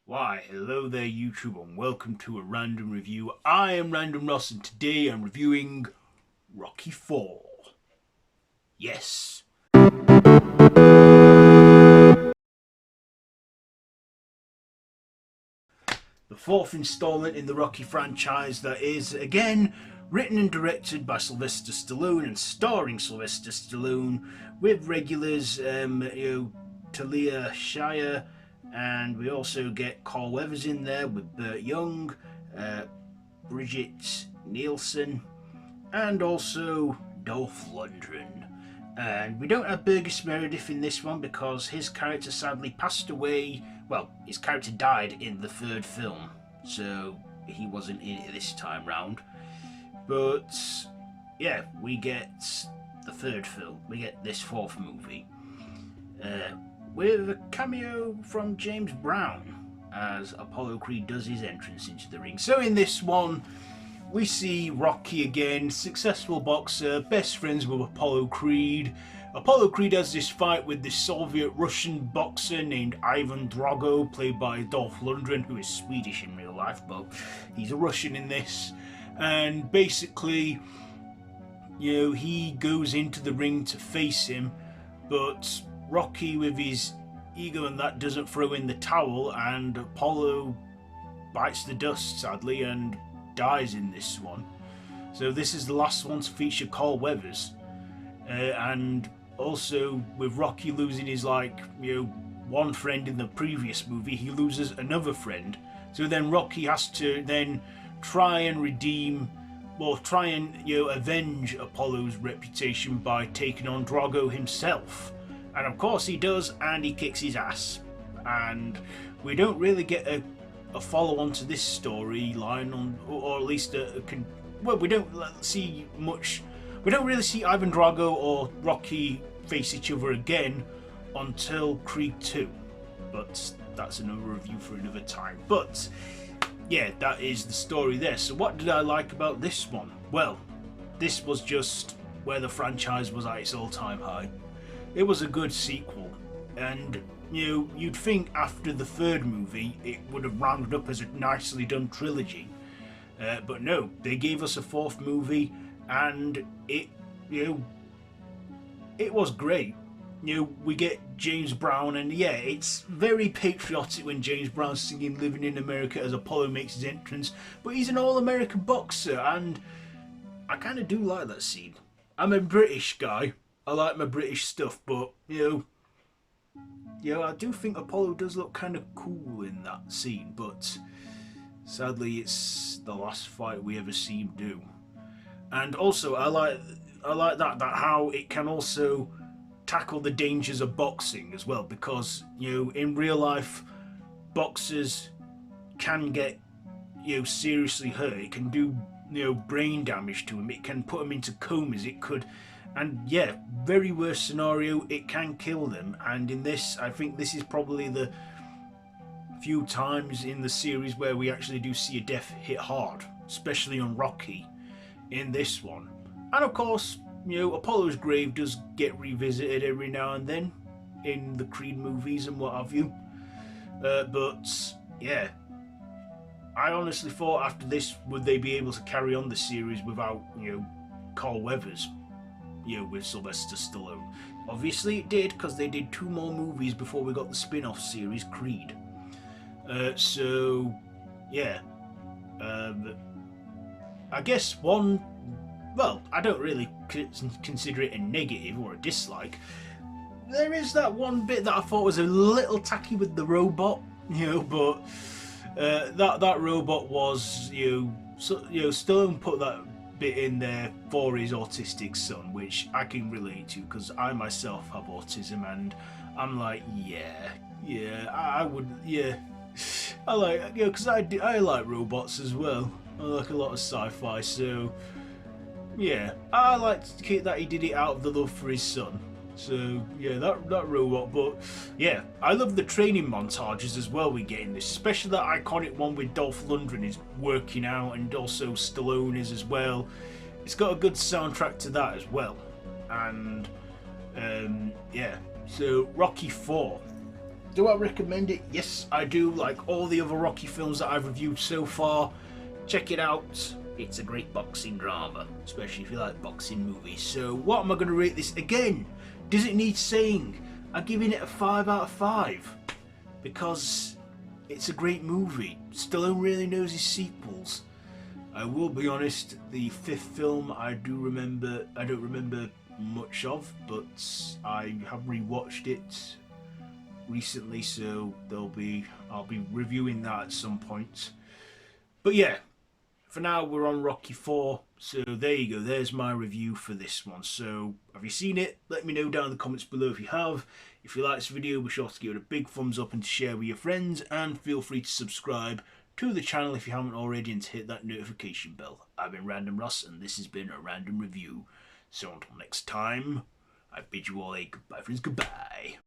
Why, hello there YouTube and welcome to a random review. I am Random Ross and today I'm reviewing Rocky 4. Yes. The fourth installment in the Rocky franchise that is, again, written and directed by Sylvester Stallone and starring Sylvester Stallone with regulars, Talia Shire, and we also get Carl Weathers in there with Burt Young, Bridget Nielsen, and also Dolph Lundgren. And we don't have Burgess Meredith in this one because his character sadly passed away. Well, his character died in the third film, so he wasn't in it this time round. But yeah, we get the third film. We get this fourth movie with a cameo from James Brown as Apollo Creed does his entrance into the ring. So in this one, we see Rocky again, successful boxer, best friends with Apollo Creed. Apollo Creed has this fight with this Soviet-Russian boxer named Ivan Drago, played by Dolph Lundgren, who is Swedish in real life, but he's a Russian in this. And basically, he goes into the ring to face him, but Rocky, with his ego and that, doesn't throw in the towel, and Apollo bites the dust, sadly, and dies in this one. So this is the last one to feature Carl Weathers, and also with Rocky losing his one friend in the previous movie, he loses another friend. So then Rocky has to then try and avenge Apollo's reputation by taking on Drago himself. And of course he does, and he kicks his ass. And we don't really get a follow-on to this storyline, or at least we don't see much. We don't really see Ivan Drago or Rocky face each other again until Creed 2, but that's another review for another time. But yeah, that is the story there. So what did I like about this one? Well, this was just where the franchise was at its all-time high. It was a good sequel, and you'd think after the third movie it would have rounded up as a nicely done trilogy, but no, they gave us a fourth movie, and it was great. We get James Brown, and yeah, it's very patriotic when James Brown's singing "Living in America" as Apollo makes his entrance, but he's an all-American boxer, and I kind of do like that scene. I'm a British guy, I like my British stuff, but I do think Apollo does look kind of cool in that scene, but sadly it's the last fight we ever see him do. And also I like that how it can also tackle the dangers of boxing as well, because in real life boxers can get seriously hurt. It can do brain damage to them, it can put them into comas, it could. And yeah, very worst scenario, it can kill them. And in this, I think this is probably the few times in the series where we actually do see a death hit hard, especially on Rocky in this one. And of course, Apollo's grave does get revisited every now and then in the Creed movies and what have you. But yeah, I honestly thought after this, would they be able to carry on the series without, Carl Weathers? With Sylvester Stallone. Obviously it did, because they did 2 more movies before we got the spin-off series Creed. So yeah, I guess I don't really consider it a negative or a dislike. There is that one bit that I thought was a little tacky with the robot, but that robot was, Stallone put that bit in there for his autistic son, which I can relate to, because I myself have autism, and I'm like, I would, I like, because I like robots as well. I like a lot of sci-fi, so yeah, I like that he did it out of the love for his son. So yeah, that robot. But yeah, I love the training montages as well we get in this, especially that iconic one with Dolph Lundgren is working out, and also Stallone is as well. It's got a good soundtrack to that as well. And yeah, so Rocky 4. Do I recommend it? Yes, I do. Like all the other Rocky films that I've reviewed so far, check it out. It's a great boxing drama, especially if you like boxing movies. So what am I going to rate this again? Does it need saying? I'm giving it a 5 out of 5 because it's a great movie. Stallone really knows his sequels. I will be honest, the fifth film I don't remember much of, but I have rewatched it recently, so I'll be reviewing that at some point. But yeah, for now we're on Rocky 4, so there you go, there's my review for this one. So have you seen it? Let me know down in the comments below if you have. If you like this video, be sure to give it a big thumbs up and to share with your friends, and feel free to subscribe to the channel if you haven't already and to hit that notification bell. I've been Random Ross and this has been a random review. So until next time, I bid you all a goodbye friends, goodbye.